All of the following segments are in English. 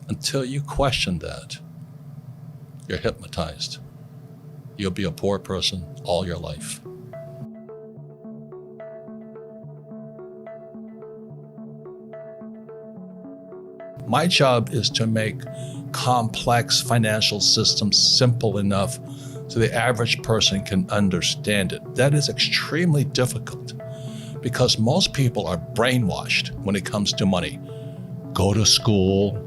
Until you question that, you're hypnotized. You'll be a poor person all your life. My job is to make complex financial systems simple enough so the average person can understand it. That is extremely difficult because most people are brainwashed when it comes to money. Go to school,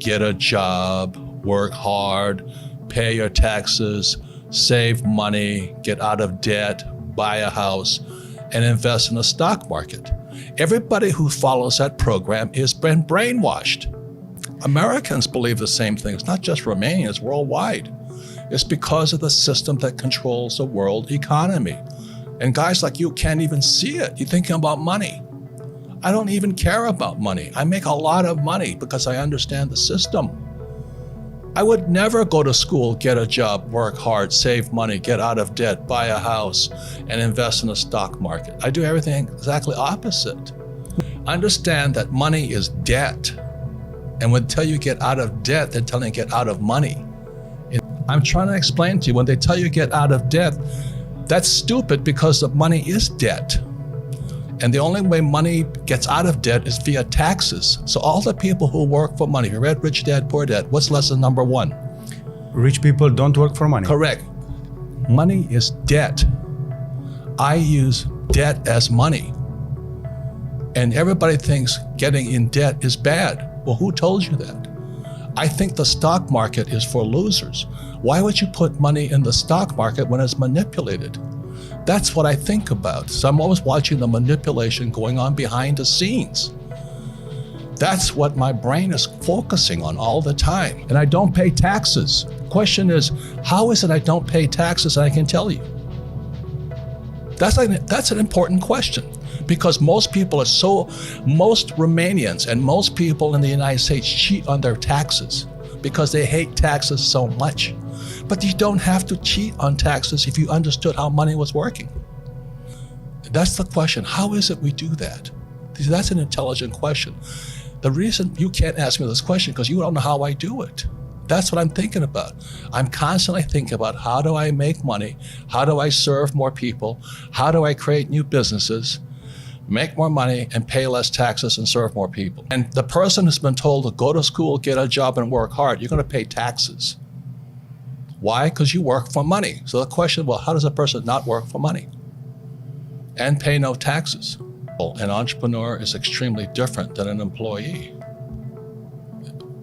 get a job, work hard, pay your taxes, save money, get out of debt, buy a house, and invest in the stock market. Everybody who follows that program has been brainwashed. Americans believe the same thing. It's not just Romania, it's worldwide. It's because of the system that controls the world economy. And guys like you can't even see it. You're thinking about money. I don't even care about money. I make a lot of money because I understand the system. I would never go to school, get a job, work hard, save money, get out of debt, buy a house, and invest in the stock market. I do everything exactly opposite. Understand that money is debt. And when they tell you get out of debt, they're telling you get out of money. I'm trying to explain to you, when they tell you get out of debt, that's stupid because the money is debt. And the only way money gets out of debt is via taxes. So all the people who work for money, you read Rich Dad, Poor Dad, what's lesson number one? Rich people don't work for money. Correct. Money is debt. I use debt as money. And everybody thinks getting in debt is bad. Well, who told you that? I think the stock market is for losers. Why would you put money in the stock market when it's manipulated? That's what I think about. So I'm always watching the manipulation going on behind the scenes. That's what my brain is focusing on all the time. And I don't pay taxes. Question is, how is it I don't pay taxes? And I can tell you. That's an important question because most Romanians and most people in the United States cheat on their taxes because they hate taxes so much. But you don't have to cheat on taxes if you understood how money was working. That's the question. How is it we do that? That's an intelligent question. The reason you can't ask me this question because you don't know how I do it. That's what I'm thinking about. I'm constantly thinking about how do I make money? How do I serve more people? How do I create new businesses, make more money, and pay less taxes and serve more people? And the person who's been told to go to school, get a job, and work hard, you're going to pay taxes. Why? Because you work for money. So the question, well, how does a person not work for money and pay no taxes? Well, an entrepreneur is extremely different than an employee,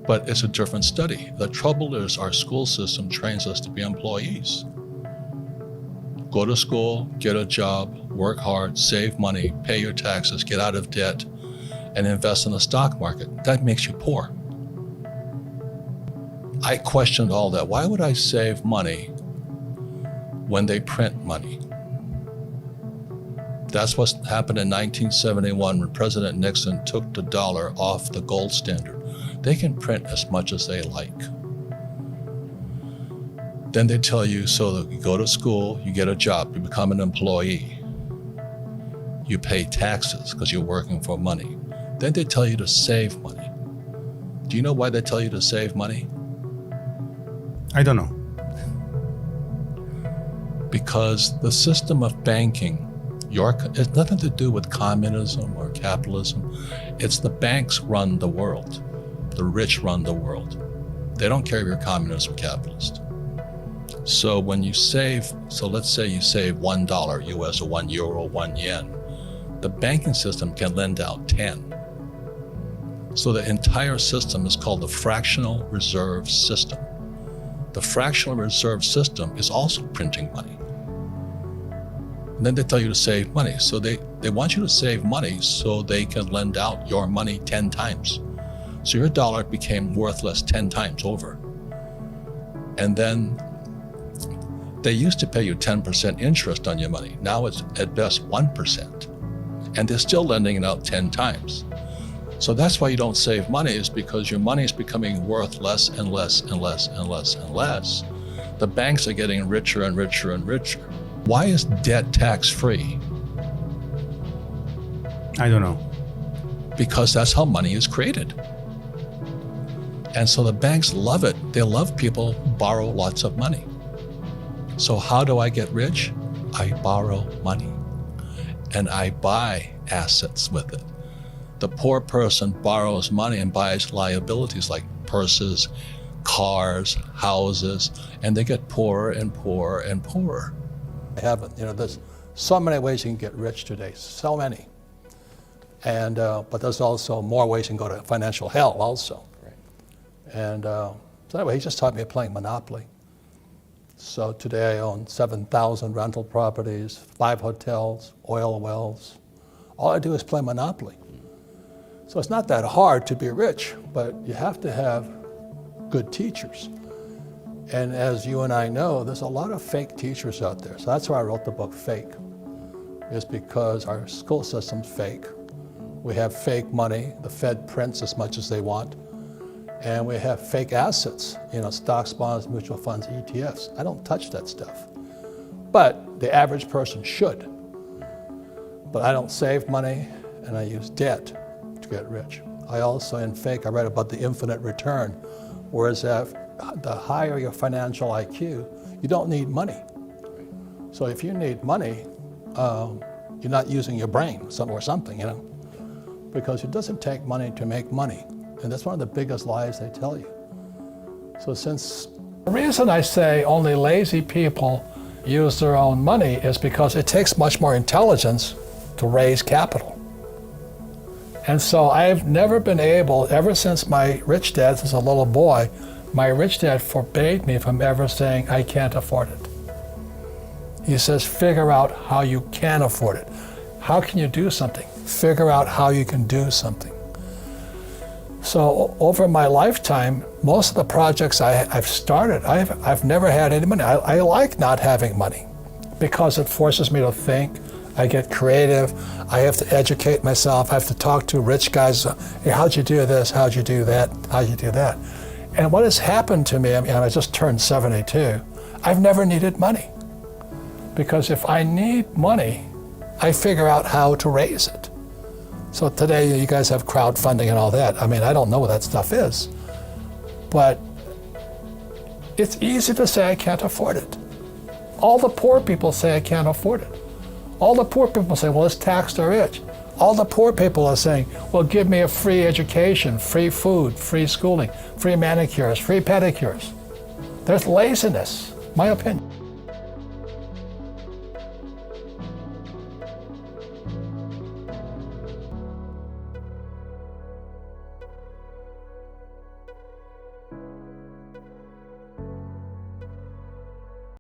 but it's a different study. The trouble is our school system trains us to be employees. Go to school, get a job, work hard, save money, pay your taxes, get out of debt, and invest in the stock market. That makes you poor. I questioned all that. Why would I save money when they print money? That's what happened in 1971 when President Nixon took the dollar off the gold standard. They can print as much as they like. Then they tell you, so that you go to school, you get a job, you become an employee. You pay taxes because you're working for money. Then they tell you to save money. Do you know why they tell you to save money? I don't know. Because the system of banking, it's nothing to do with communism or capitalism. It's the banks run the world. The rich run the world. They don't care if you're communist or capitalist. So when you save, so let's say you save $1 US or €1, 1 yen, the banking system can lend out 10. So the entire system is called the fractional reserve system. The fractional reserve system is also printing money. And then they tell you to save money. So they want you to save money so they can lend out your money 10 times. So your dollar became worthless 10 times over. And then they used to pay you 10% interest on your money. Now it's at best 1%. And they're still lending it out 10 times. So that's why you don't save money, is because your money is becoming worth less and less and less and less and less. The banks are getting richer and richer and richer. Why is debt tax-free? I don't know. Because that's how money is created. And so the banks love it. They love people who borrow lots of money. So how do I get rich? I borrow money and I buy assets with it. The poor person borrows money and buys liabilities like purses, cars, houses, and they get poorer and poorer and poorer. I haven't, there's so many ways you can get rich today, so many. And but there's also more ways you can go to financial hell also. Right. And so anyway, he just taught me playing Monopoly. So today I own 7,000 rental properties, 5 hotels, oil wells. All I do is play Monopoly. So it's not that hard to be rich, but you have to have good teachers. And as you and I know, there's a lot of fake teachers out there. So that's why I wrote the book Fake, is because our school system's fake. We have fake money. The Fed prints as much as they want. And we have fake assets, stocks, bonds, mutual funds, ETFs. I don't touch that stuff. But the average person should. But I don't save money, and I use debt to get rich. I also, in Fake, I read about the infinite return, whereas the higher your financial IQ, you don't need money. So if you need money, you're not using your brain or something, because it doesn't take money to make money. And that's one of the biggest lies they tell you. So the reason I say only lazy people use their own money is because it takes much more intelligence to raise capital. And so I've never been able, ever since my rich dad, since a little boy, my rich dad forbade me from ever saying, I can't afford it. He says, figure out how you can afford it. How can you do something? Figure out how you can do something. So over my lifetime, most of the projects I've started, I've never had any money. I like not having money because it forces me to think. I get creative. I have to educate myself. I have to talk to rich guys. Hey, how'd you do this? How'd you do that? How'd you do that? And what has happened to me, I just turned 72, I've never needed money. Because if I need money, I figure out how to raise it. So today you guys have crowdfunding and all that. I don't know what that stuff is. But it's easy to say I can't afford it. All the poor people say I can't afford it. All the poor people say, well, let's tax the rich. All the poor people are saying, well, give me a free education, free food, free schooling, free manicures, free pedicures. There's laziness, my opinion.